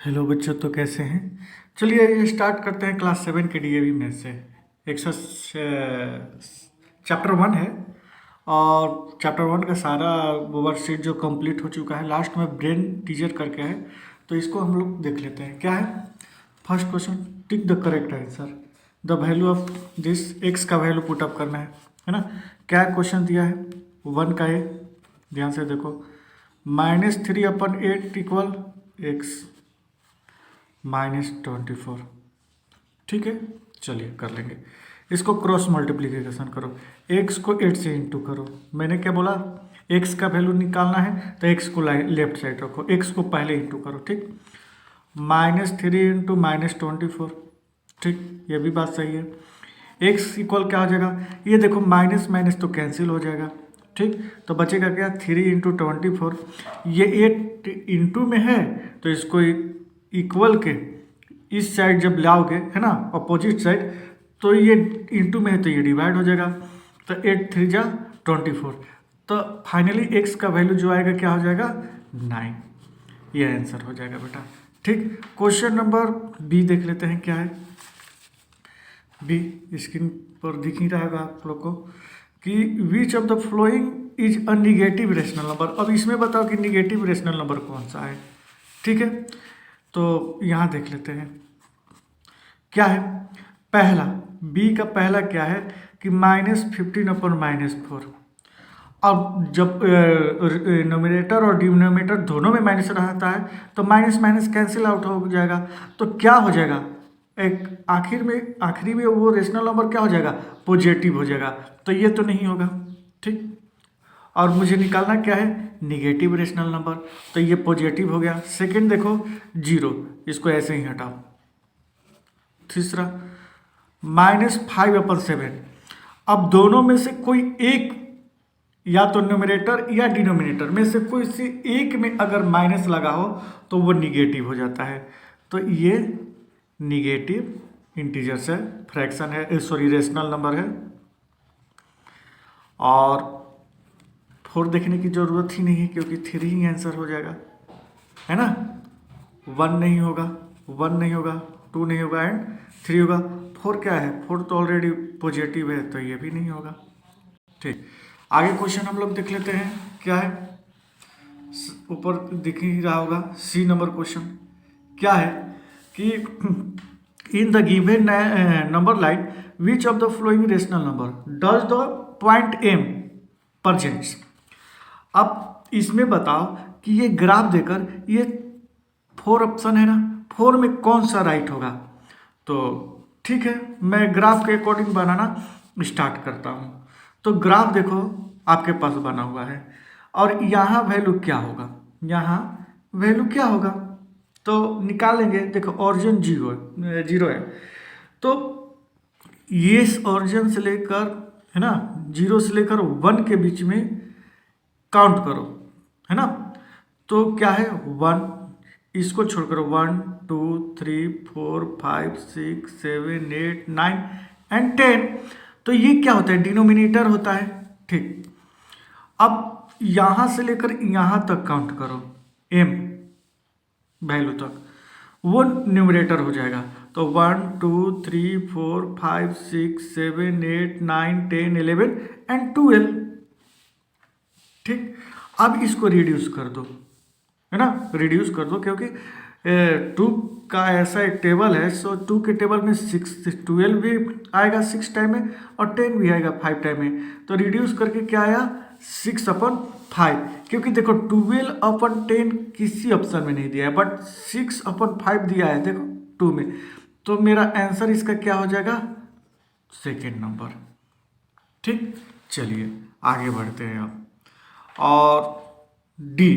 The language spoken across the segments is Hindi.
हेलो बच्चों, तो कैसे हैं। चलिए ये स्टार्ट करते हैं क्लास 7 के डीएवी में से। एक सौ चैप्टर 1 है और चैप्टर 1 का सारा वर्कशीट जो कंप्लीट हो चुका है, लास्ट में ब्रेन टीजर करके है, तो इसको हम लोग देख लेते हैं। क्या है first question, tick the correct answer. The value of this, x का वैल्यू पुट अप करना है ना। क्या क्वेश्चन दिया है, 1 का है, ध्यान से देखो। -3/8 इक्वल एक्स -24। ठीक है, चलिए कर लेंगे। इसको क्रॉस मल्टीप्लीकेशन करो, एक्स को 8 से इंटू करो। मैंने क्या बोला, एक्स का वैल्यू निकालना है तो एक्स को लेफ्ट साइड रखो, एक्स को पहले इंटू करो। ठीक, -3 इंटू -24। ठीक, ये भी बात सही है। एक्स इक्वल क्या हो जाएगा, ये देखो माइनस माइनस तो कैंसिल हो जाएगा। ठीक, तो बचेगा क्या, 3 इंटू 24। ये 8 इंटू में है तो इसको इक्वल के इस साइड जब लाओगे, है ना, अपोजिट साइड, तो ये इंटू में है तो ये डिवाइड हो जाएगा। तो 8 3 जा 24। तो फाइनली एक्स का वैल्यू जो आएगा क्या हो जाएगा, 9। ये आंसर हो जाएगा बेटा। ठीक, क्वेश्चन नंबर बी देख लेते हैं क्या है। बी स्क्रीन पर दिख ही रहेगा आप लोग को कि विच of the following is a negative rational number. अब इसमें बताओ कि निगेटिव रेशनल नंबर कौन सा है। ठीक है, तो यहाँ देख लेते हैं क्या है। पहला, बी का पहला क्या है कि -15/-4। अब जब नोमिनेटर और डिनोमिनेटर दोनों में माइनस रहता है तो माइनस माइनस कैंसिल आउट हो जाएगा। तो क्या हो जाएगा, एक आखिरी में वो रेशनल नंबर क्या हो जाएगा, पॉजिटिव हो जाएगा। तो ये तो नहीं होगा। ठीक, और मुझे निकालना क्या है, निगेटिव रेशनल नंबर, तो ये पॉजिटिव हो गया। सेकंड देखो 0, इसको ऐसे ही हटाओ। तीसरा -5/7। अब दोनों में से कोई एक, या तो न्यूमरेटर या डिनोमिनेटर में से कोई से एक में अगर माइनस लगा हो तो वो निगेटिव हो जाता है। तो ये निगेटिव इंटीजर से फ्रैक्शन है, सॉरी रेशनल नंबर है। और 4 देखने की ज़रूरत ही नहीं है क्योंकि 3 ही आंसर हो जाएगा, है ना। 1 नहीं होगा, 1 नहीं होगा, 2 नहीं होगा एंड 3 होगा। 4 क्या है, 4 तो ऑलरेडी पॉजिटिव है तो ये भी नहीं होगा। ठीक, आगे क्वेश्चन हम लोग देख लेते हैं क्या है। ऊपर दिख ही रहा होगा, सी नंबर क्वेश्चन क्या है कि in the given number line which of the following rational number does the point M presents. अब इसमें बताओ कि ये ग्राफ देकर ये 4 ऑप्शन है ना, 4 में कौन सा राइट होगा। तो ठीक है, मैं ग्राफ के अकॉर्डिंग बनाना स्टार्ट करता हूँ। तो ग्राफ देखो आपके पास बना हुआ है और यहाँ वैल्यू क्या होगा, यहाँ वैल्यू क्या होगा तो निकालेंगे। देखो ओरिजिन 0 है, तो ये ओरिजिन से लेकर, है ना, 0 से लेकर 1 के बीच में काउंट करो, है ना। तो क्या है 1, इसको छोड़कर 1 2 3 4 5 6 7 8 9 एंड 10। तो ये क्या होता है, डिनोमिनेटर होता है। ठीक, अब यहाँ से लेकर यहाँ तक काउंट करो, एम वैल्यू तक, वो न्यूमरेटर हो जाएगा। तो 1 2 3 4 5 6 7 8 9 10 11 एंड 12। ठीक, अब इसको रिड्यूस कर दो, है ना, रिड्यूस कर दो क्योंकि 2 का ऐसा एक टेबल है। सो 2 के टेबल में 12 भी आएगा 6 टाइम में और 10 भी आएगा 5 टाइम में। तो रिड्यूस करके क्या आया, 6/5। क्योंकि देखो 12/10 किसी ऑप्शन में नहीं दिया है बट 6/5 दिया है देखो 2 में। तो मेरा आंसर इसका क्या हो जाएगा, सेकेंड नंबर। ठीक, चलिए आगे बढ़ते हैं अब। और डी,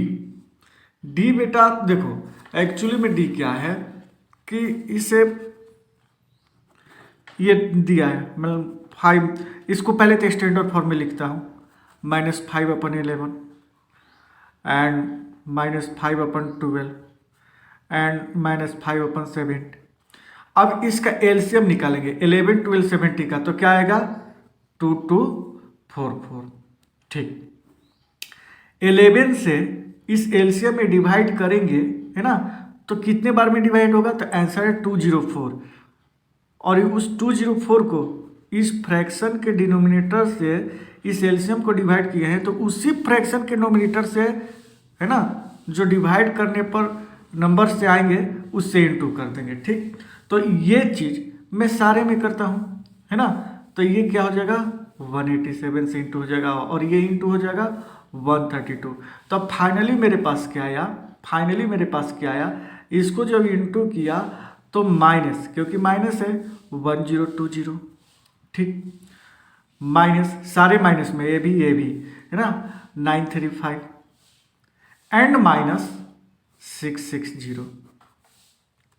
डी बेटा देखो एक्चुअली में डी क्या है कि इसे ये दिया है, मतलब 5, इसको पहले तो स्टैंडर्ड फॉर्म में लिखता हूँ, -5/11 एंड -5/12 एंड -5/7। अब इसका एलसीएम निकालेंगे 11 12 70 का, तो क्या आएगा 2244। ठीक, 11 से इस एलसीएम में डिवाइड करेंगे, है ना, तो कितने बार में डिवाइड होगा, तो आंसर है 204। और उस 204 को इस फ्रैक्शन के डिनोमिनेटर से इस एलसीएम को डिवाइड किए हैं, तो उसी फ्रैक्शन के नोमिनेटर से, है ना, जो डिवाइड करने पर नंबर से आएंगे उससे इनटू कर देंगे। ठीक, तो ये चीज़ मैं सारे में करता हूँ, है ना, तो ये क्या हो जाएगा 187 से इंटू हो जाएगा और ये इंटू हो जाएगा 132। तो अब फाइनली मेरे पास क्या आया, इसको जब इंटू किया तो माइनस, क्योंकि माइनस है 1020। ठीक, माइनस, सारे माइनस में ये भी है ना, 935 एंड माइनस 660।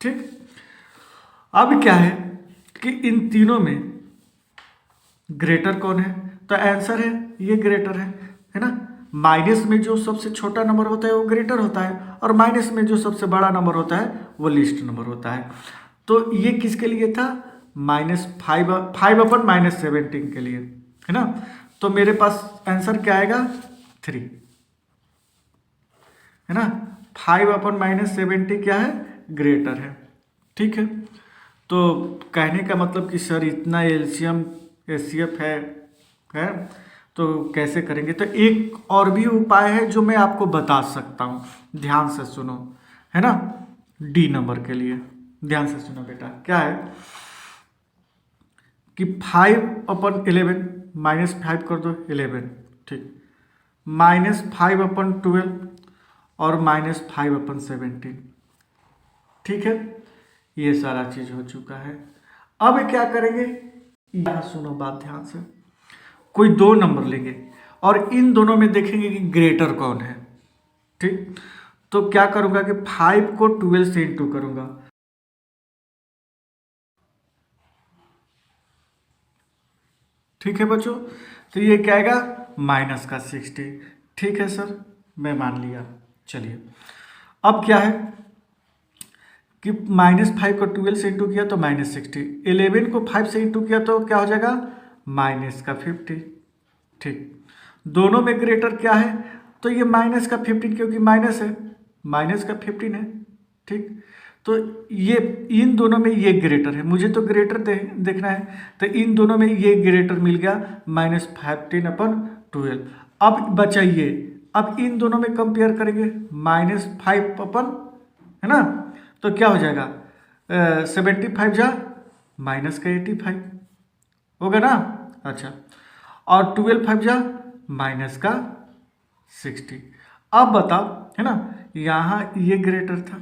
ठीक, अब क्या है कि इन तीनों में ग्रेटर कौन है, तो आंसर है ये ग्रेटर है ना। माइनस में जो सबसे छोटा नंबर होता है वो ग्रेटर होता है और माइनस में जो सबसे बड़ा नंबर होता है वो लीस्ट नंबर होता है। तो ये किसके लिए था, -5/-17 के लिए, है ना। तो मेरे पास आंसर क्या आएगा 3, है ना। 5/-17 क्या है, ग्रेटर है। ठीक है, तो कहने का मतलब कि सर इतना एलसीएम एचसीएफ है तो कैसे करेंगे, तो एक और भी उपाय है जो मैं आपको बता सकता हूँ, ध्यान से सुनो, है ना। डी नंबर के लिए ध्यान से सुनो बेटा, क्या है कि 5/11 -5 कर दो 11, ठीक, -5/12 और -5/17। ठीक है, ये सारा चीज हो चुका है। अब क्या करेंगे, यहां सुनो बात ध्यान से, कोई दो नंबर लेंगे और इन दोनों में देखेंगे कि ग्रेटर कौन है। ठीक, तो क्या करूंगा कि 5 को 12 से इंटू करूंगा, ठीक है बच्चों। तो ये क्या आएगा -60। ठीक है सर, मैं मान लिया। चलिए, अब क्या है कि -5 को 12 से इंटू किया तो -60, 11 को 5 से इंटू किया तो क्या हो जाएगा -50। ठीक, दोनों में ग्रेटर क्या है, तो ये -15, क्योंकि माइनस है, -15 है। ठीक, तो ये इन दोनों में ये ग्रेटर है, मुझे तो ग्रेटर देखना है, तो इन दोनों में ये ग्रेटर मिल गया -15/12। अब बचाइए, अब इन दोनों में कंपेयर करेंगे, -5 है ना, तो क्या हो जाएगा 75 जा -85 होगा ना। अच्छा, और 12 जा -60। अब बताओ, है ना, यहाँ ये ग्रेटर था,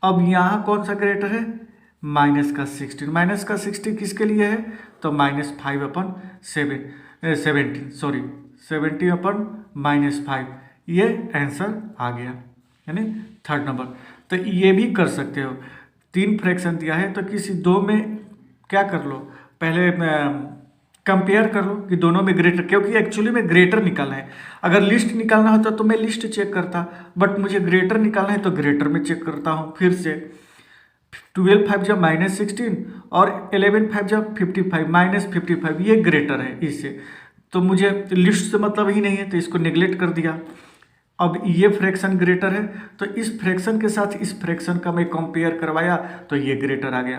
अब यहाँ कौन सा ग्रेटर है, -60। -60 किसके लिए है, तो -5/17, सॉरी 70/-5, ये आंसर आ गया, यानी थर्ड नंबर। तो ये भी कर सकते हो, 3 फ्रैक्शन दिया है तो किसी दो में क्या कर लो, पहले कंपेयर कर लो कि दोनों में ग्रेटर, क्योंकि एक्चुअली में ग्रेटर निकालना है। अगर लिस्ट निकालना होता तो मैं लिस्ट चेक करता, बट मुझे ग्रेटर निकालना है तो ग्रेटर में चेक करता हूँ फिर से। 12 5 -16 और 11 5 55, -55, ये ग्रेटर है इससे, तो मुझे लिस्ट से मतलब ही नहीं है, तो इसको नेग्लेक्ट कर दिया। अब ये फ्रैक्शन ग्रेटर है, तो इस फ्रैक्शन के साथ इस फ्रैक्शन का मैं कंपेयर करवाया तो ये ग्रेटर आ गया।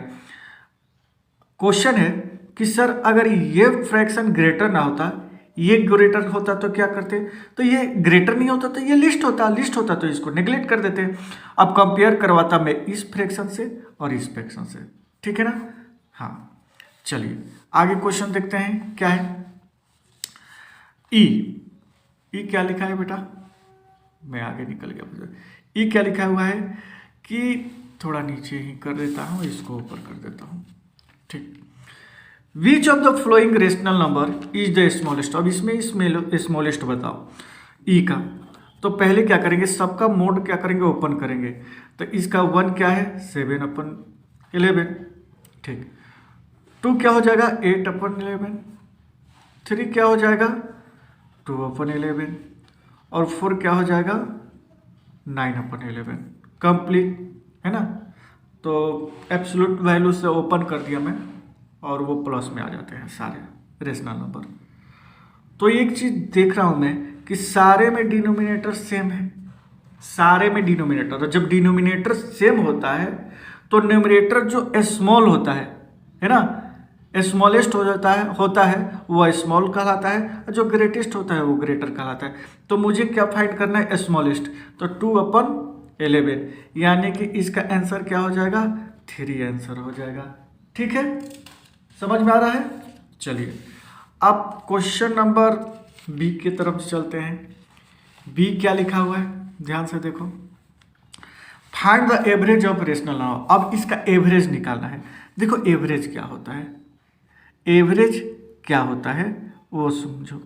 क्वेश्चन है कि सर अगर ये फ्रैक्शन ग्रेटर ना होता, ये ग्रेटर होता तो क्या करते, तो ये ग्रेटर नहीं होता तो ये लिस्ट होता तो इसको नेग्लेक्ट कर देते। अब कंपेयर करवाता मैं इस फ्रैक्शन से और इस फ्रैक्शन से, ठीक है ना। हाँ, चलिए आगे क्वेश्चन देखते हैं क्या है। ई क्या लिखा है बेटा, मैं आगे निकल गया। ई क्या लिखा हुआ है कि थोड़ा नीचे ही कर देता हूँ, इसको ऊपर कर देता हूँ, ठीक। विच of the following rational number is the smallest, अब इसमें स्मॉलेस्ट बताओ ई का। तो पहले क्या करेंगे, सबका मोड क्या करेंगे, ओपन करेंगे। तो इसका 1 क्या है 7/11, ठीक। 2 क्या हो जाएगा 8/11, 3 क्या हो जाएगा 2/11 और 4 क्या हो जाएगा 9/11, कंप्लीट, है ना। तो एब्सोल्यूट वैल्यू से ओपन कर दिया मैं और वो प्लस में आ जाते हैं सारे रेशनल नंबर। तो एक चीज़ देख रहा हूँ मैं कि सारे में डिनोमिनेटर सेम है, सारे में डिनोमिनेटर, और जब डिनोमिनेटर सेम होता है तो न्यूमरेटर जो स्मॉल होता है ना, स्मॉलेस्ट होता है वो स्मॉल कहलाता है, और जो ग्रेटेस्ट होता है वो ग्रेटर कहलाता है। तो मुझे क्या फाइंड करना है, स्मॉलेस्ट, तो 2/11, यानी कि इसका आंसर क्या हो जाएगा, 3 आंसर हो जाएगा। ठीक है, समझ में आ रहा है। चलिए अब क्वेश्चन नंबर बी की तरफ चलते हैं। बी क्या लिखा हुआ है, ध्यान से देखो। Find the average of rational number. अब इसका एवरेज निकालना है। देखो एवरेज क्या होता है, एवरेज क्या होता है वो समझो।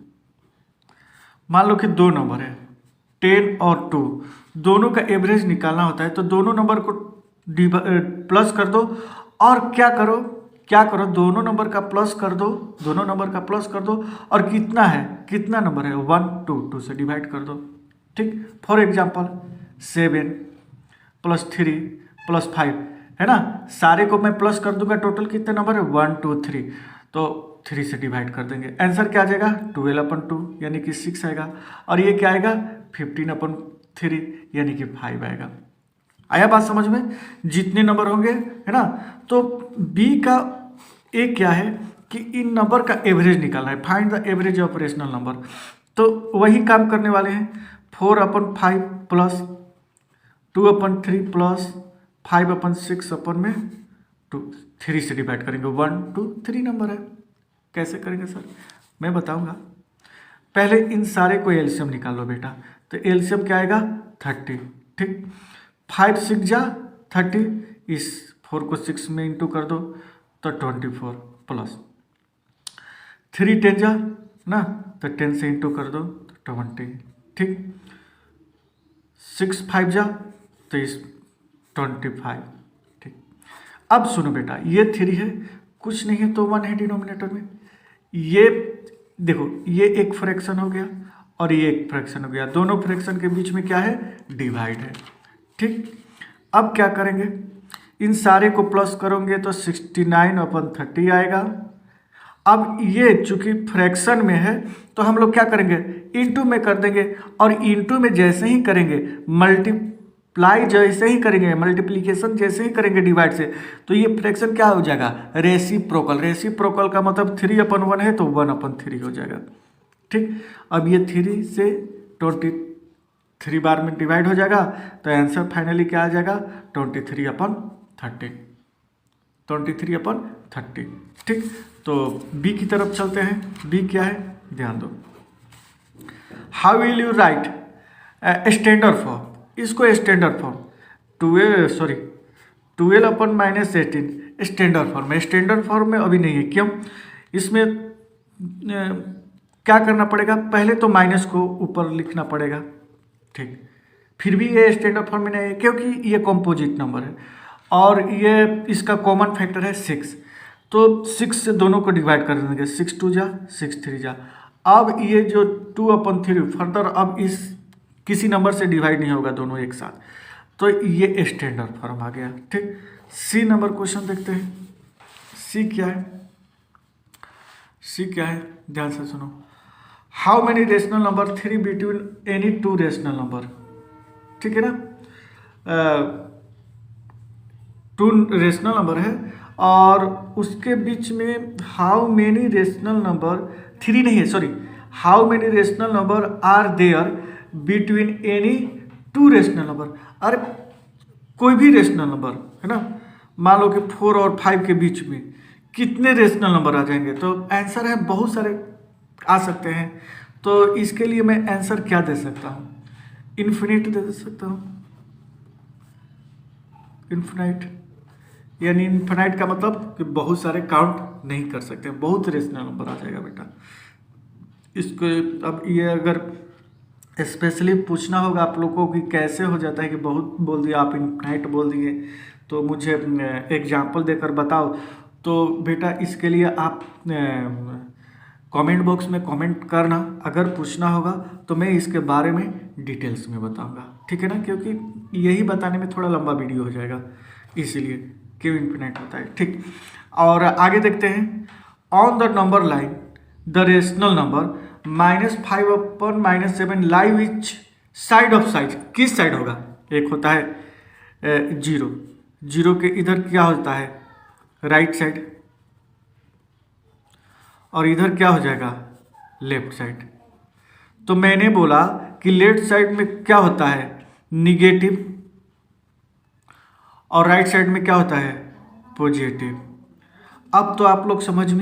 मान लो कि 2 नंबर है 10 और 2, दोनों का एवरेज निकालना होता है, तो दोनों नंबर को प्लस कर दो, और क्या करो दोनों नंबर का प्लस कर दो, और कितना नंबर है 1 2 से डिवाइड कर दो। ठीक, फॉर एग्जाम्पल 7 + 3 + 5 है ना, सारे को मैं प्लस कर दूंगा, टोटल कितने नंबर है 1 2 3, तो 3 से डिवाइड कर देंगे, आंसर क्या आ जाएगा 12/2 यानी कि 6 आएगा, और ये क्या आएगा 15/3 यानी कि 5 आएगा। आया बात समझ में, जितने नंबर होंगे है ना। तो बी का एक क्या है कि इन नंबर का एवरेज निकालना है, find the average of rational number. तो वही काम करने वाले हैं, 4/5 प्लस 2/3 प्लस 5/6 3 से डिवाइड करेंगे, 1 2 3 नंबर है। कैसे करेंगे सर, मैं बताऊंगा। पहले इन सारे को एलसीएम निकालो बेटा, तो एलसीएम क्या आएगा 30। ठीक, 5 6 जा 30, इस 4 को 6 में इंटू कर दो तो 24 प्लस 3 10 जा ना, तो 10 से इंटू कर दो तो 20। ठीक, 6 5 जा तो इस 25। ठीक, अब सुनो बेटा, ये 3 है, कुछ नहीं है तो 1 है डिनोमिनेटर में। ये देखो, ये एक फ्रैक्शन हो गया और ये एक फ्रैक्शन हो गया, दोनों फ्रैक्शन के बीच में क्या है, डिवाइड है। ठीक, अब क्या करेंगे, इन सारे को प्लस करोगे तो 69/30 आएगा। अब ये चूंकि फ्रैक्शन में है तो हम लोग क्या करेंगे, इंटू में कर देंगे, और इंटू में जैसे ही करेंगे, मल्टीप्लाई जैसे ही करेंगे, मल्टीप्लीकेशन जैसे ही करेंगे डिवाइड से, तो ये फ्रैक्शन क्या हो जाएगा, रेसिप्रोकल का मतलब 3/1 है तो 1/3 हो जाएगा। ठीक, अब ये 3 से 23 बार में डिवाइड हो जाएगा, तो आंसर फाइनली क्या आ जाएगा 23/30। 23/30। ठीक, तो बी की तरफ चलते हैं। बी क्या है, ध्यान दो। How will you right standard form, इसको स्टैंडर्ड फॉर्म 12/-18 स्टैंडर्ड फॉर्म में अभी नहीं है। क्यों, इसमें क्या करना पड़ेगा, पहले तो माइनस को ऊपर लिखना पड़ेगा। ठीक, फिर भी ये स्टैंडर्ड फॉर्म में नहीं है क्योंकि ये कॉम्पोजिट नंबर है, और ये इसका कॉमन फैक्टर है 6, तो 6 से दोनों को डिवाइड कर देंगे, 6 2 जा 6 3 जा। अब ये जो 2/3 फर्दर अब इस किसी नंबर से डिवाइड नहीं होगा, दोनों एक साथ, तो ये स्टैंडर्ड फॉर्म आ गया। ठीक, सी नंबर क्वेश्चन देखते हैं। सी क्या है, ध्यान से सुनो। How many rational number 3 between any 2 rational number. ठीक है ना, 2 रेशनल नंबर है और उसके बीच में हाउ मेनी रेशनल नंबर 3 नहीं है, sorry, how many rational number are there between any 2 rational number. अरे कोई भी रेशनल नंबर है ना, मान लो कि 4 और 5 के बीच में कितने रेशनल नंबर आ जाएंगे, तो आंसर है बहुत सारे आ सकते हैं। तो इसके लिए मैं आंसर क्या दे सकता हूँ, इन्फिनिट दे सकता हूँ। इन्फिनाइट यानी इन्फिनाइट का मतलब कि बहुत सारे काउंट नहीं कर सकते, बहुत रेशनल नंबर आ जाएगा बेटा। इसको अब ये अगर स्पेशली पूछना होगा आप लोगों को कि कैसे हो जाता है कि बहुत बोल दिया आप, इन्फिनाइट बोल दिए, तो मुझे एग्जाम्पल देकर बताओ, तो बेटा इसके लिए आप कमेंट बॉक्स में कमेंट करना। अगर पूछना होगा तो मैं इसके बारे में डिटेल्स में बताऊंगा, ठीक है ना, क्योंकि यही बताने में थोड़ा लंबा वीडियो हो जाएगा, इसीलिए क्यों इन्फिनाइट होता है। ठीक, और आगे देखते हैं। On the number line the rational number -5/-7 lie which side of size किस साइड होगा? एक होता है जीरो, जीरो के इधर क्या होता है? राइट साइड, और इधर क्या हो जाएगा? Left side. तो मैंने बोला कि लेफ्ट साइड में क्या होता है? निगेटिव, और राइट साइड में क्या होता है? पॉजिटिव। अब तो आप लोग समझ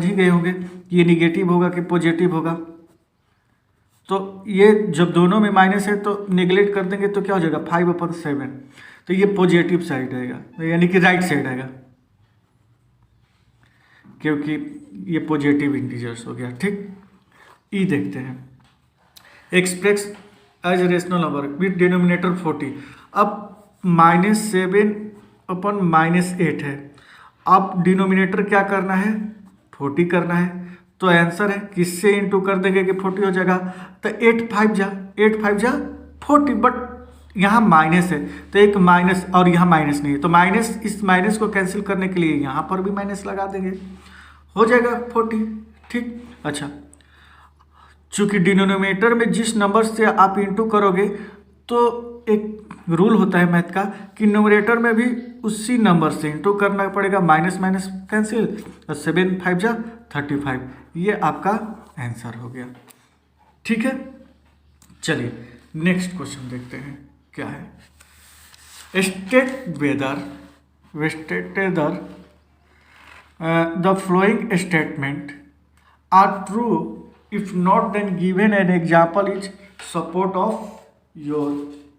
ही गए होंगे कि ये निगेटिव होगा कि पॉजिटिव होगा। तो ये जब दोनों में माइनस है तो निगलेक्ट कर देंगे तो क्या हो जाएगा? 5/7। तो ये पॉजिटिव साइड आएगा, यानी कि राइट साइड आएगा, क्योंकि ये पॉजिटिव इंटीजर्स हो गया। ठीक, ई देखते हैं। Express as rational number with denominator 40। अब -7/-8 है। अब डिनोमिनेटर क्या करना है? 40 करना है। तो आंसर है किससे इंटू कर देंगे कि 40 हो जाएगा? तो 8 5 जा 40, बट यहाँ माइनस है तो एक माइनस, और यहाँ माइनस नहीं है तो माइनस, इस माइनस को कैंसिल करने के लिए यहाँ पर भी माइनस लगा देंगे, हो जाएगा 40। ठीक, अच्छा, चूंकि डिनोमिनेटर में जिस नंबर से आप इंटू करोगे तो एक रूल होता है मैथ का कि न्यूमरेटर में भी उसी नंबर से इंटू करना पड़ेगा, माइनस माइनस कैंसिल, और 7 5 35। ये आपका आंसर हो गया। ठीक है, चलिए नेक्स्ट क्वेश्चन देखते हैं क्या है। State whether the following statement are true, if not then given an example is support of your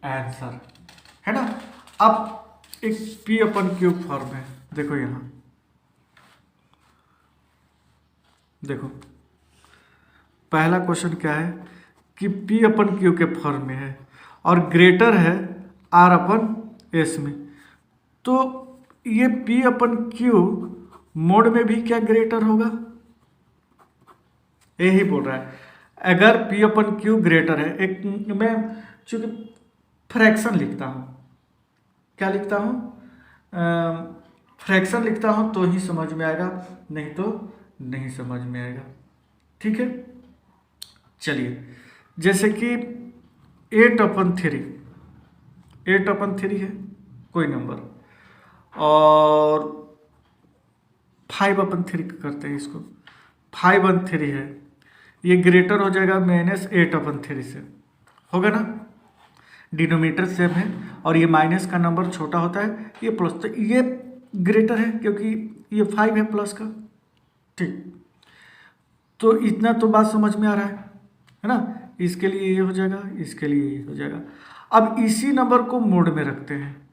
answer, है ना। अब एक P/Q फॉर्म है, देखो यहाँ देखो, पहला क्वेश्चन क्या है कि P/Q के फॉर्म में है और ग्रेटर है R/S में। तो ये P/Q मोड में भी क्या ग्रेटर होगा? यही बोल रहा है। अगर P/Q ग्रेटर है, एक मैं चूंकि फ्रैक्शन लिखता हूँ, क्या लिखता हूँ? फ्रैक्शन लिखता हूँ तो ही समझ में आएगा, नहीं तो नहीं समझ में आएगा। ठीक है, चलिए जैसे कि 8/3 है कोई नंबर, और 5/3 करते हैं इसको, 5/3 है, ये ग्रेटर हो जाएगा -8/3 से, होगा ना। डिनोमिनेटर सेम है और ये माइनस का नंबर छोटा होता है, ये प्लस, तो ये ग्रेटर है क्योंकि ये 5 है प्लस का। ठीक, तो इतना तो बात समझ में आ रहा है ना। इसके लिए ये हो जाएगा, इसके लिए ये हो जाएगा। अब इसी नंबर को मोड में रखते हैं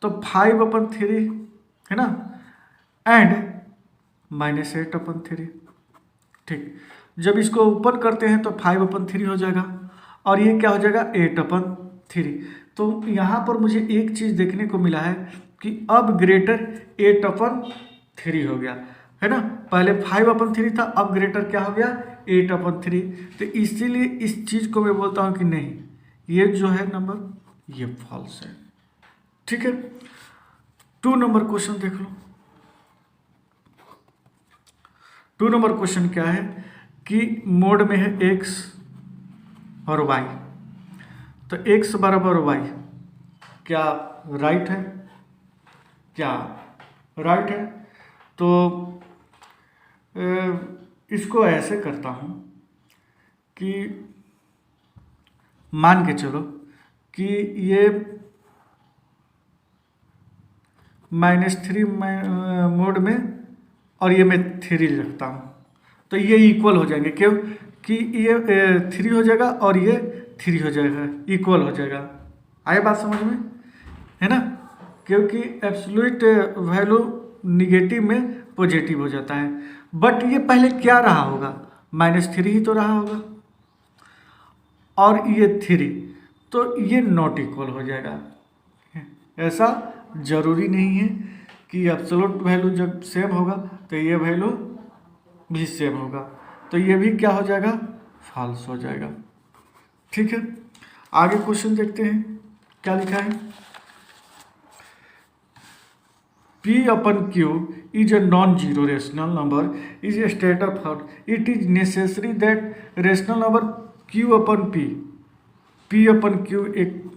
तो 5/3 है ना, एंड -8/3। ठीक, जब इसको ओपन करते हैं तो 5/3 हो जाएगा और ये क्या हो जाएगा? 8/3। तो यहाँ पर मुझे एक चीज़ देखने को मिला है कि अब ग्रेटर 8/3 हो गया, है ना। पहले 5/3 था, अब ग्रेटर क्या हो गया? 8/3। तो इसीलिए इस चीज़ को मैं बोलता हूँ कि नहीं, ये जो है नंबर ये फॉल्स है। ठीक है, 2 नंबर क्वेश्चन देख लो। 2 नंबर क्वेश्चन क्या है कि मोड में है x और y, तो x बराबर y क्या राइट है? क्या राइट है? तो इसको ऐसे करता हूँ कि मान के चलो कि ये -3 मोड में और ये मैं 3 रखता हूँ, तो ये इक्वल हो जाएंगे। क्यों? कि ये 3 हो जाएगा और ये 3 हो जाएगा, इक्वल हो जाएगा। आए बात समझ में, है ना। क्योंकि एब्सोल्यूट वैल्यू निगेटिव में पॉजिटिव हो जाता है, बट ये पहले क्या रहा होगा? -3 ही तो रहा होगा, और ये 3, तो ये नॉट इक्वल हो जाएगा। ऐसा जरूरी नहीं है कि एब्सोल्यूट वैल्यू जब सेम होगा तो ये वैल्यू भी सेम होगा, तो ये भी क्या हो जाएगा? फॉल्स हो जाएगा। ठीक है, आगे क्वेश्चन देखते हैं क्या लिखा है। P/Q is a non-zero rational number is a state of thought. It is necessary that rational number Q/P P upon Q एक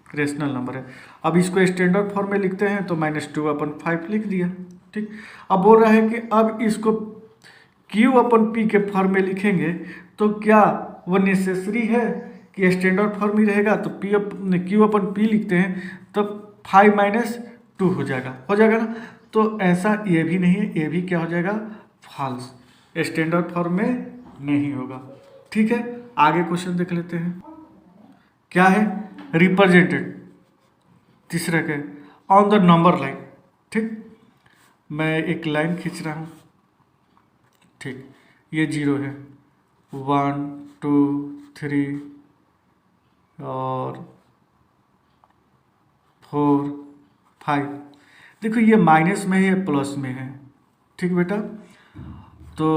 रेशनल नंबर है। अब इसको स्टैंडर्ड फॉर्म में लिखते हैं तो -2/5 लिख दिया। ठीक, अब बोल रहा है कि अब इसको Q/P के फॉर्म में लिखेंगे तो क्या वो नेसेसरी है कि स्टैंडर्ड फॉर्म ही रहेगा? तो Q/P लिखते हैं तो 5 - 2 हो जाएगा ना। तो ऐसा ये भी नहीं है, ये भी क्या हो जाएगा? फॉल्स, स्टैंडर्ड फॉर्म में नहीं होगा। ठीक है, आगे क्वेश्चन देख लेते हैं। क्या है? रिप्रेजेंटेड, तीसरा के ऑन द नंबर लाइन। ठीक, मैं एक लाइन खींच रहा हूँ। ठीक, ये 0 है, 1 2 3 और 4 5। देखो ये माइनस में है, प्लस में है। ठीक बेटा, तो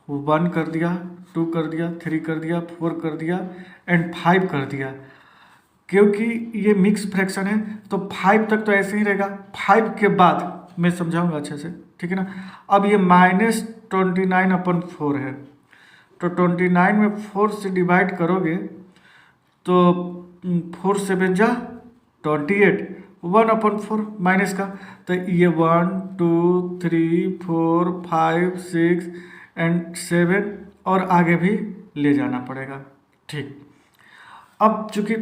1 कर दिया, 2 कर दिया, 3 कर दिया, 4 कर दिया एंड 5 कर दिया। क्योंकि ये मिक्स फ्रैक्शन है तो 5 तक तो ऐसे ही रहेगा। 5 के बाद मैं समझाऊंगा अच्छे से, ठीक है ना। अब ये -29/4 है, तो 29 में 4 से डिवाइड करोगे तो 4 7 जा 28, 1/4 माइनस का। तो ये 1 2 3 4 5 6 एंड 7 और आगे भी ले जाना पड़ेगा। ठीक, अब चूंकि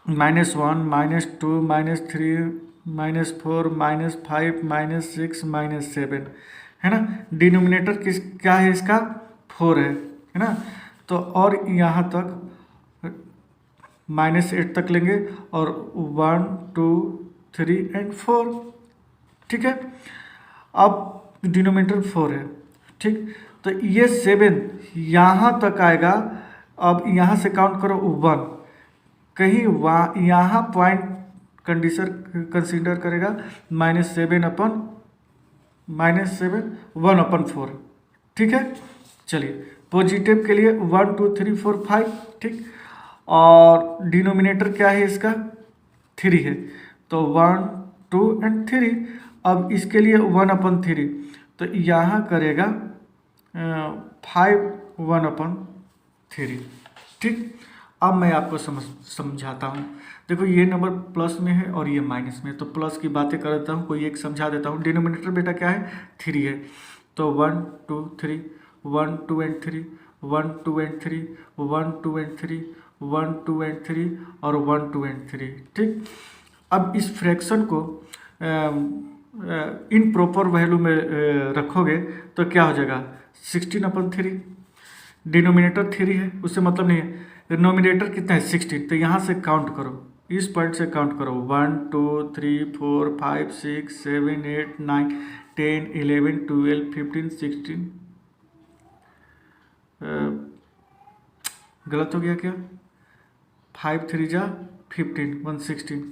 -1 -2 -3 -4 -5 -6 -7 है ना। डिनोमिनेटर क्या है इसका? 4 है ना। तो और यहाँ तक -8 तक लेंगे और 1 2 3 एंड 4। ठीक है, अब डिनोमिनेटर 4 है। ठीक, तो ये 7 यहाँ तक आएगा। अब यहाँ से काउंट करो 1, कहीं वहाँ यहाँ पॉइंट कंडीशन कंसीडर करेगा -7 1/4। ठीक है, चलिए पॉजिटिव के लिए 1 2 3 4 5। ठीक, और डिनोमिनेटर क्या है इसका? 3 है, तो 1 2 एंड 3। अब इसके लिए 1/3, तो यहाँ करेगा 5 1/3। ठीक, अब मैं आपको समझाता हूँ। देखो ये नंबर प्लस में है और ये माइनस में है, तो प्लस की बातें कर देता हूँ, कोई एक समझा देता हूँ। डिनोमिनेटर बेटा क्या है? 3 है, तो 1 2 3 1 2 एंड 3 1 2 एंड 3 1 2 एंड 3 1 2 एंड 3 और 1 2 एंड 3। ठीक, अब इस फ्रैक्शन को इन प्रॉपर वैल्यू में रखोगे तो क्या हो जाएगा? 16/3। डिनोमिनेटर 3 है, उससे मतलब नहीं है। डिनोमिनेटर कितना है? 16, तो यहाँ से काउंट करो, इस पॉइंट से काउंट करो 1 2 3 4 5 6 7 8 9 10 11 12 15 16। गलत हो गया क्या? 5 3 जा 15 116।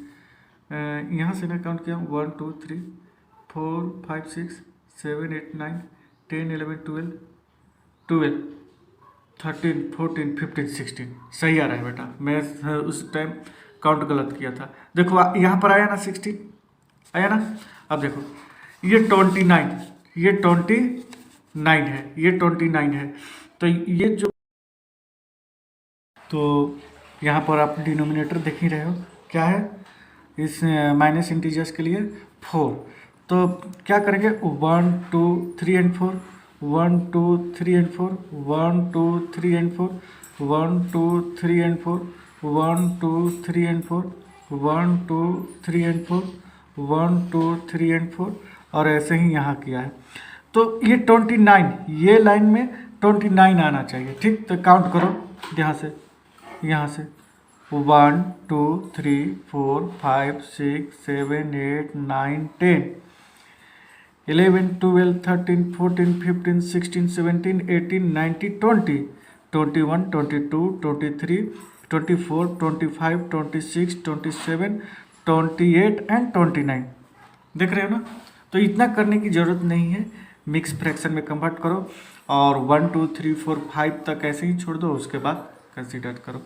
यहाँ से ना काउंट किया 1 2 3 4 5 6 7 8 9 10 11 12 13 14 15 16। सही आ रहा है बेटा, मैं उस टाइम काउंट गलत किया था। देखो यहाँ पर आया ना 16, आया ना। अब देखो ये 29, ये 29 है, ये 29 है। तो ये जो, तो यहाँ पर आप डिनोमिनेटर देख ही रहे हो क्या है इस माइनस इंटीजर्स के लिए? 4। तो क्या करेंगे? 1 2 3 and 4 1 2 3 and 4 1 2 3 and 4 1 2 3 and 4 1 2 3 and 4 1 2 3 and 4 1 2 3 and 4 और ऐसे ही यहाँ किया है। तो ये 29, ये लाइन में 29 आना चाहिए। ठीक, तो काउंट करो यहाँ से 1 2 3 4 5 6 7 8 9 10 11 12 13 14 15 16 17 18 19 20 21 22 23 24 25 26 27 28 एंड 29। देख रहे हो ना। तो इतना करने की ज़रूरत नहीं है, मिक्स फ्रैक्शन में कन्वर्ट करो और 1 2 3 4 5 तक ऐसे ही छोड़ दो, उसके बाद कंसीडर करो।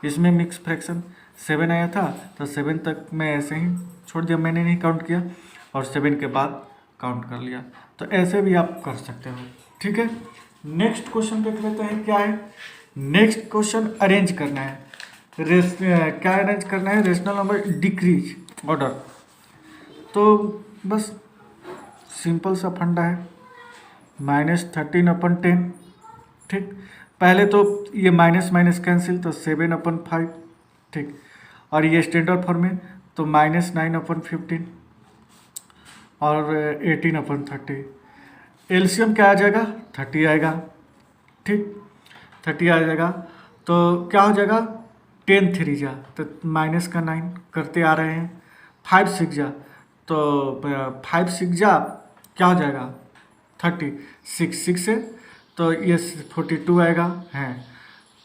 इसमें मिक्स फ्रैक्शन 7 आया था तो 7 तक मैं ऐसे ही छोड़ दिया, मैंने नहीं काउंट किया, और 7 के बाद काउंट कर लिया। तो ऐसे भी आप कर सकते हो। ठीक है, नेक्स्ट क्वेश्चन देख लेते हैं क्या है। नेक्स्ट क्वेश्चन अरेंज करना है, क्या अरेंज करना है, रेशनल नंबर डिक्रीज ऑर्डर। तो बस सिंपल सा फंडा है, -13/10। ठीक, पहले तो ये माइनस माइनस कैंसिल, तो 7/5। ठीक, और ये स्टैंडर्ड फॉर्म में तो -9/15 और 18/30। एलसीएम क्या आ जाएगा, 30 आएगा। ठीक, 30 आ जाएगा तो क्या हो जाएगा, 10 3 जा तो माइनस का 9 करते आ रहे हैं, 5 6 जा तो 5 6 जा क्या हो जाएगा 30, 6 से तो ये 42 आएगा है,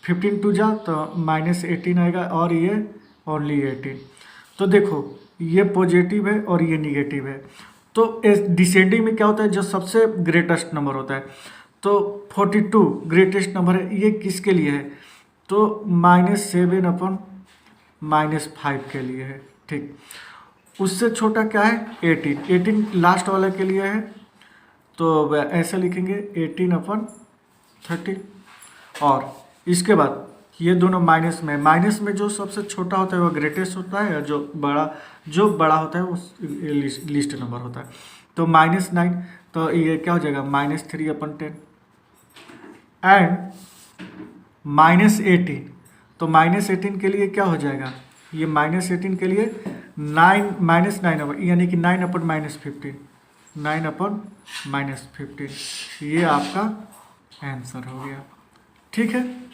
15 2 जा तो -18 आएगा और ये ओनली 18। तो देखो ये पॉजिटिव है और ये निगेटिव है, तो डिसेंडिंग में क्या होता है, जो सबसे ग्रेटेस्ट नंबर होता है, तो 42 ग्रेटेस्ट नंबर है, ये किसके लिए है, तो -7/-5 के लिए है। ठीक, उससे छोटा क्या है 18 लास्ट वाला के लिए है, तो ऐसा लिखेंगे 18/30। और इसके बाद ये दोनों माइनस में जो सबसे छोटा होता है वो ग्रेटेस्ट होता है, और जो बड़ा होता है वो लिस्ट नंबर होता है। तो -9 तो ये क्या हो जाएगा -3/10 एंड -18। तो -18 के लिए क्या हो जाएगा, ये -18 के लिए 9 यानी कि 9/-15, 9/-15 ये आपका आंसर हो गया। ठीक है,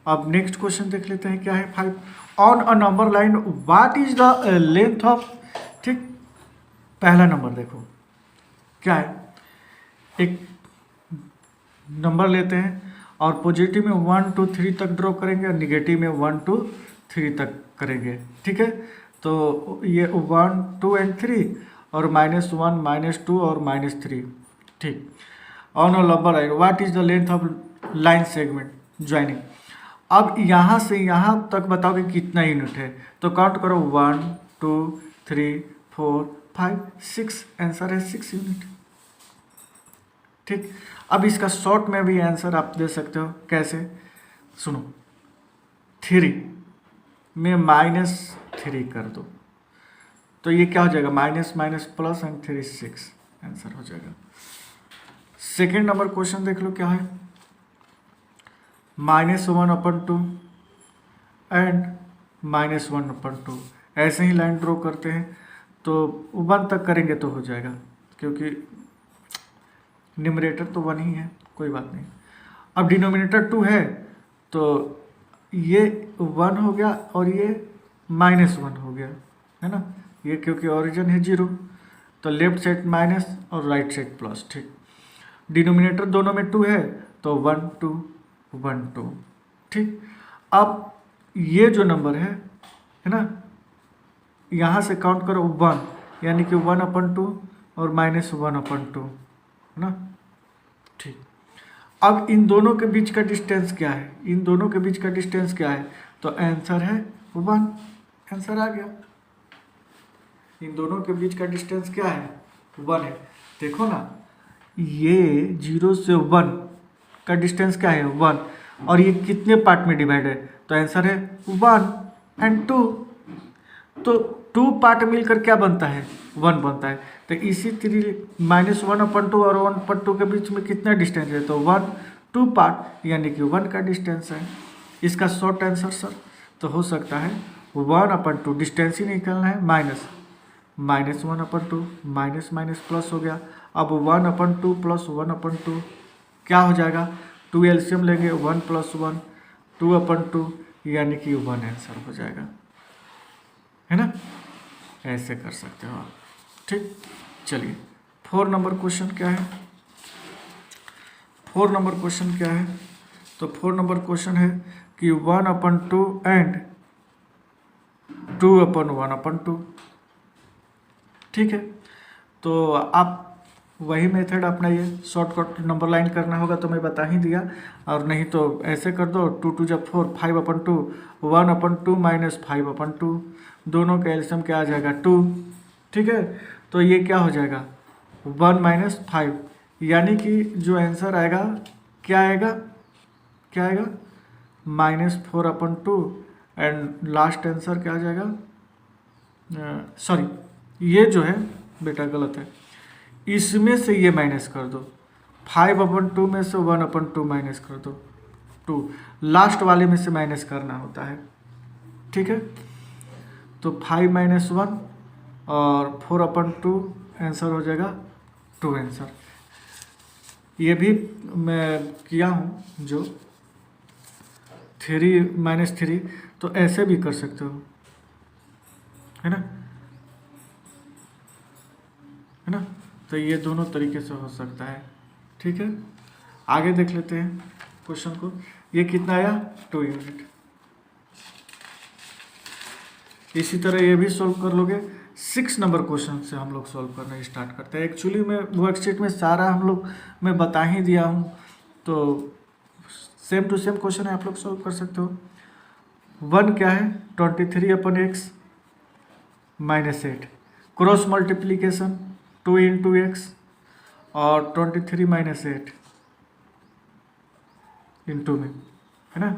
अब नेक्स्ट क्वेश्चन देख लेते हैं क्या है। 5 on a number line what is the length of. ठीक, पहला नंबर देखो क्या है, एक नंबर लेते हैं और पॉजिटिव में 1 2 3 तक ड्रॉ करेंगे और निगेटिव में 1 2 3 तक करेंगे। ठीक है, तो ये 1 2 एंड 3 और -1 -2 और -3। ठीक, on a number line what is the length of line segment joining. अब यहाँ से यहाँ तक बताओ कि कितना यूनिट है, तो काउंट करो 1 2 3 4 5 6, आंसर है 6 यूनिट। ठीक, अब इसका शॉर्ट में भी आंसर आप दे सकते हो, कैसे सुनो, 3 में -3 कर दो तो ये क्या हो जाएगा, minus minus plus and 3 6, answer हो जाएगा। सेकेंड नंबर क्वेश्चन देख लो क्या है, -1/2 एंड -1/2। ऐसे ही लाइन ड्रॉ करते हैं, तो 1 तक करेंगे तो हो जाएगा, क्योंकि न्यूमरेटर तो 1 ही है, कोई बात नहीं। अब डिनोमिनेटर 2 है तो ये 1 हो गया और ये -1 हो गया, है ना, ये क्योंकि ओरिजिन है 0, तो लेफ्ट साइड माइनस और राइट साइड प्लस। ठीक, डिनोमिनेटर दोनों में 2 है तो 1 2 1 2। ठीक, अब ये जो नंबर है ना, यहाँ से काउंट करो 1, यानी कि 1/2 और -1/2, है ना। ठीक, अब इन दोनों के बीच का डिस्टेंस क्या है, इन दोनों के बीच का डिस्टेंस क्या है, तो आंसर है 1, आंसर आ गया। इन दोनों के बीच का डिस्टेंस क्या है, 1 है। देखो ना, ये 0 से 1 का डिस्टेंस क्या है 1, और ये कितने पार्ट में डिवाइड है, तो आंसर है 1 एंड 2। तो 2 पार्ट मिलकर क्या बनता है, 1 बनता है। तो इसी तरह -1/2 और 1/2 के बीच में कितना डिस्टेंस है, तो 1 2 पार्ट यानी कि 1 का डिस्टेंस है। इसका शॉर्ट आंसर सर तो हो सकता है 1/2, डिस्टेंस ही निकलना है, -1/2, माइनस माइनस प्लस हो गया। अब 1/2 प्लस 1/2 क्या हो जाएगा, 2 एलसीएम लेंगे, 1 + 1 2/2 यानी कि 1 आंसर हो जाएगा, है ना। ऐसे कर सकते हो आप। ठीक, चलिए 4 नंबर क्वेश्चन क्या है, 4 नंबर क्वेश्चन क्या है, तो 4 नंबर क्वेश्चन है कि 1/2 एंड 2/1/2। ठीक है, तो आप वही मेथड अपनाइए, शॉर्टकट नंबर लाइन करना होगा तो मैं बता ही दिया, और नहीं तो ऐसे कर दो, 2 2 जब 4 5/2 1/2 -5/2, दोनों का एलसीएम क्या आ जाएगा 2। ठीक है, तो ये क्या हो जाएगा 1 - 5, यानी कि जो आंसर आएगा क्या आएगा, क्या आएगा -4/2 एंड लास्ट आंसर क्या आ जाएगा, सॉरी ये जो है बेटा गलत है, इसमें से ये माइनस कर दो, 5/2 में से 1/2 माइनस कर दो, 2 लास्ट वाले में से माइनस करना होता है, ठीक है। तो 5 - 1 और 4/2 आंसर हो जाएगा 2 आंसर। ये भी मैं किया हूँ जो 3 - 3, तो ऐसे भी कर सकते हो, है ना, है ना। तो ये दोनों तरीके से हो सकता है, ठीक है। आगे देख लेते हैं क्वेश्चन को। ये कितना आया, 2 यूनिट। इसी तरह ये भी सॉल्व कर लोगे। 6 नंबर क्वेश्चन से हम लोग सॉल्व करना स्टार्ट करते हैं। एक्चुअली मैं वर्कशीट में सारा हम लोग मैं बता ही दिया हूँ, तो सेम टू सेम क्वेश्चन है, आप लोग सॉल्व कर सकते हो। 1 क्या है, 23/x -8, क्रॉस मल्टीप्लीकेशन 2 × x और 23 - 8 इंटू में, है ना।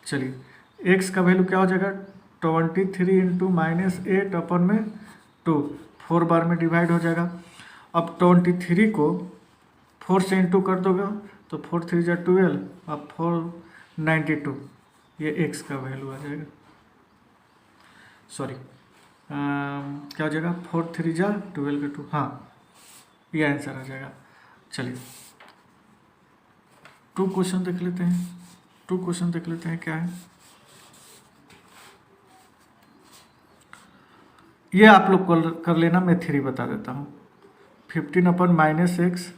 चलिए x का वैल्यू क्या हो जाएगा, 23 × -8/2, 4 बार में डिवाइड हो जाएगा। अब 23 को 4 से इंटू कर दोगे तो 4 3 = 12, अब 4 92, ये x का वैल्यू आ जाएगा। सॉरी क्या हो जाएगा, 4 3 = 12 का 2, हाँ ये आंसर आ जाएगा। चलिए 2 क्वेश्चन देख लेते हैं। 2 क्वेश्चन देख लेते हैं क्या है। ये आप लोग कर लेना, मैं 3 बता देता हूँ। 15/-x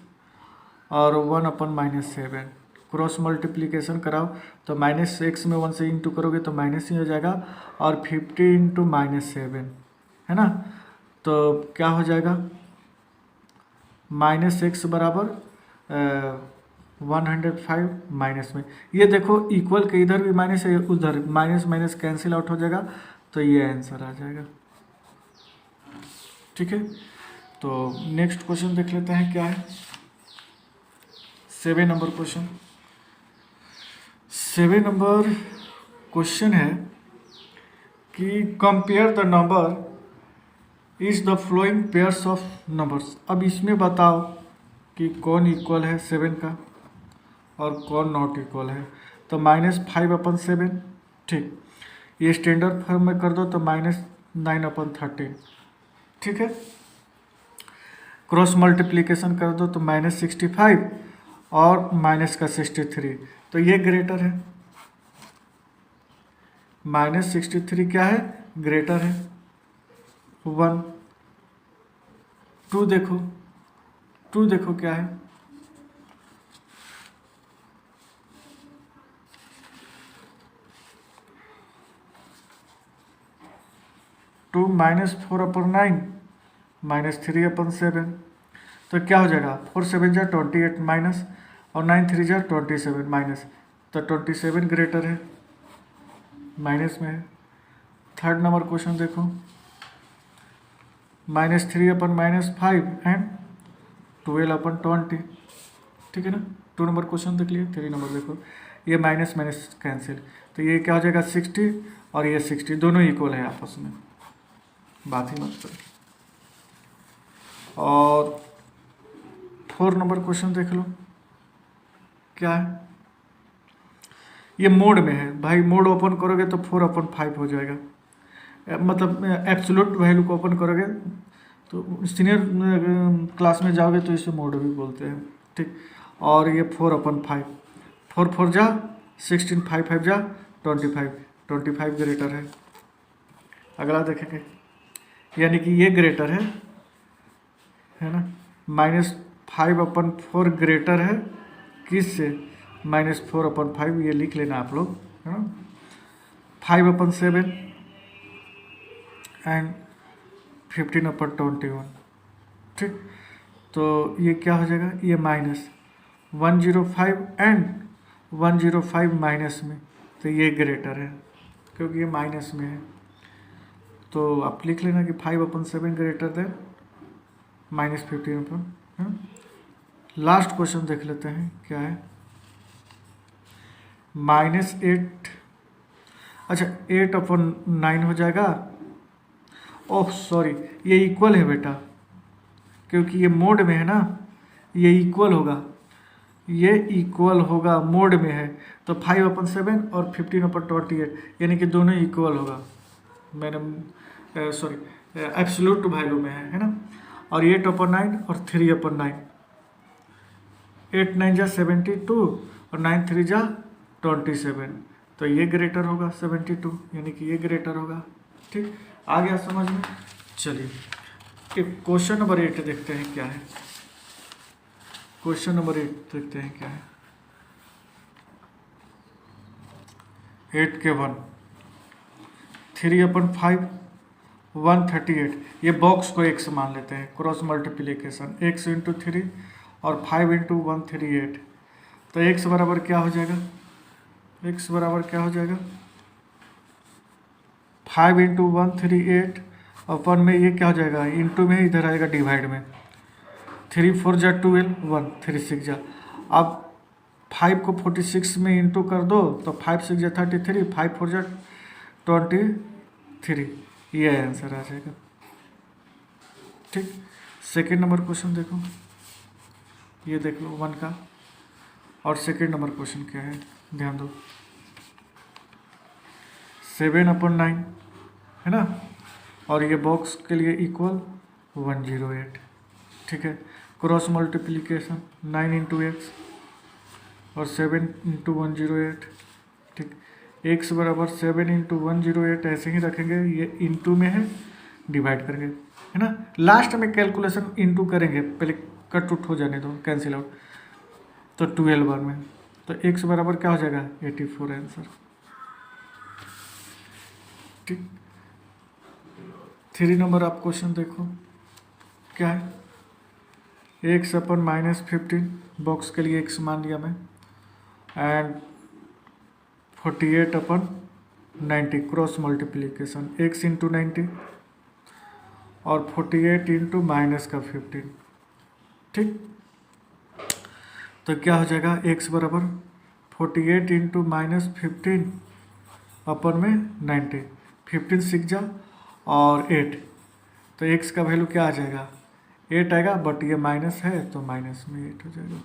और 1/-7, क्रॉस मल्टीप्लीकेशन कराओ तो -x में 1 से इंटू करोगे तो माइनस ही हो जाएगा, और 50 × -7, है ना। तो क्या हो जाएगा, -x बराबर 105 माइनस में, ये देखो इक्वल के इधर भी माइनस है, उधर माइनस माइनस कैंसिल आउट हो जाएगा, तो ये आंसर आ जाएगा, ठीक है। तो नेक्स्ट क्वेश्चन देख लेते हैं क्या है। 7 नंबर क्वेश्चन। 7 नंबर क्वेश्चन है कि compare the number is the flowing pairs of numbers. अब इसमें बताओ कि कौन इक्वल है 7 का और कौन नॉट इक्वल है। तो -5/7, ठीक, ये स्टैंडर्ड फॉर्म में कर दो तो -9/13, ठीक है। क्रॉस मल्टीप्लीकेशन कर दो तो -65 और माइनस का 63, तो ये ग्रेटर है। -63 क्या है, ग्रेटर है 1। 2 देखो, 2 देखो क्या है, टू -4/9 -3/7, तो क्या हो जाएगा, 4 7 = 28 माइनस और 9 3 = 27 माइनस, तो 27 ग्रेटर है, माइनस में है। 3rd नंबर क्वेश्चन देखो, -3/-5 एंड 12/20, ठीक है ना। 2 नंबर क्वेश्चन देख लिए। 3 नंबर देखो, ये माइनस माइनस कैंसिल, तो ये क्या हो जाएगा 60 और ये 60, दोनों इक्वल है आपस में, बात ही मत करो। और 4 नंबर क्वेश्चन देख लो क्या है, ये मोड में है भाई, मोड ओपन करोगे तो 4/5 हो जाएगा, मतलब एब्सोल्यूट वैल्यू को ओपन करोगे तो सीनियर क्लास में जाओगे तो इसे मोड भी बोलते हैं, ठीक। और ये 4/5, 4 4 जा 16, 5 5 जा 25, 25 ग्रेटर है। अगला देखेंगे, यानी कि ये ग्रेटर है ना, -5/4 ग्रेटर है किस से, -4/5, ये लिख लेना आप लोग, है ना। 5/7 एंड 15/21, ठीक। तो ये क्या हो जाएगा, ये -105 एंड 105 माइनस में, तो ये ग्रेटर है क्योंकि ये माइनस में है, तो आप लिख लेना कि 5/7 ग्रेटर देन -15। लास्ट क्वेश्चन देख लेते हैं क्या है। -8, अच्छा 8/9 हो जाएगा। ओह सॉरी, ये इक्वल है बेटा, क्योंकि ये मोड में है ना, ये इक्वल होगा, ये इक्वल होगा, मोड में है। तो 5/7 और 15/28, यानी कि दोनों इक्वल होगा। मैंने सॉरी एब्सोल्यूट वैल्यू में है ना। और 8/9 और 3/9, 8 9 जा 72 और 9 3 जा 27, तो ये ग्रेटर होगा 72, यानी कि ये ग्रेटर होगा। ठीक, आ गया समझ में। चलिए एक क्वेश्चन नंबर 8 देखते हैं क्या है। क्वेश्चन नंबर 8 देखते हैं क्या है। 8 के 1, 3/5 138, ये बॉक्स को x मान लेते हैं, क्रॉस मल्टीप्लीकेशन x इंटू 3 और 5 इंटू 138, तो x बराबर क्या हो जाएगा, x बराबर क्या हो जाएगा 5 इंटू 138 अपन में ये क्या हो जाएगा, इंटू में इधर आएगा डिवाइड में, 3 4 जा 12, 1 3 6 जा। अब 5 को 46 में इंटू कर दो तो 5 6 जा 33, 5 4 जा 23, ये आंसर आ जाएगा। ठीक, सेकेंड नंबर क्वेश्चन देखो, ये देख लो 1 का, और सेकेंड नंबर क्वेश्चन क्या है ध्यान दो। 7/9 है ना, और ये बॉक्स के लिए इक्वल 108। ठीक है, क्रॉस मल्टीप्लीकेशन 9 इंटू एक्स और 7 इंटू 108। ठीक, एक्स बराबर 7 इंटू 108 ऐसे ही रखेंगे, ये इंटू में है, डिवाइड करेंगे है ना। लास्ट में कैलकुलेशन इंटू करेंगे, पहले कट उठ हो जाने दो, कैंसिल आउट, तो 12 बार में, तो एक्स बराबर क्या हो जाएगा 84 आंसर। ठीक, 3 नंबर आप क्वेश्चन देखो क्या है। x/-15, बॉक्स के लिए x मान लिया मैं, and 48/90, cross multiplication x into 90 और 48 इंटू -15। ठीक, तो क्या हो जाएगा x बराबर 48 इंटू -15 अपन में 90, 15 6 जा और 8, तो x का वैल्यू क्या आ जाएगा 8 आएगा, बट ये माइनस है तो माइनस में 8 हो जाएगा।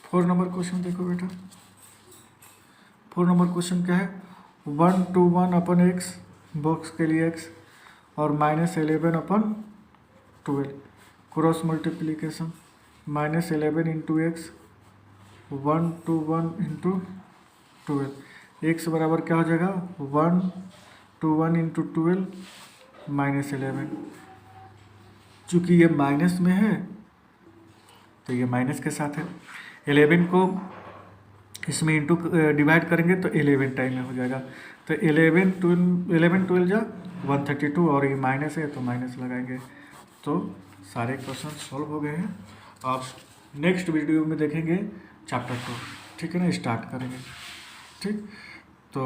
4 नंबर क्वेश्चन देखो बेटा। 4 नंबर क्वेश्चन क्या है, 1 to 1 अपन x, बॉक्स के लिए x, और -11/12, cross multiplication -11 into x, 1 to 1 into 12, x बराबर क्या हो जाएगा 1 to 1 इंटू 12 -11। चूँकि ये माइनस में है तो ये माइनस के साथ है, 11 को इसमें इंटू डिवाइड करेंगे तो 11 टाइम में हो जाएगा, तो 11 12 जा 132, और ये माइनस है तो माइनस लगाएंगे। तो सारे क्वेश्चन सॉल्व हो गए हैं। आप नेक्स्ट वीडियो में देखेंगे चैप्टर 2, ठीक है ना, स्टार्ट करेंगे। ठीक, तो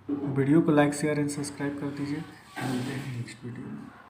वीडियो को लाइक शेयर एंड सब्सक्राइब कर दीजिए। मिलते हैं नेक्स्ट वीडियो में।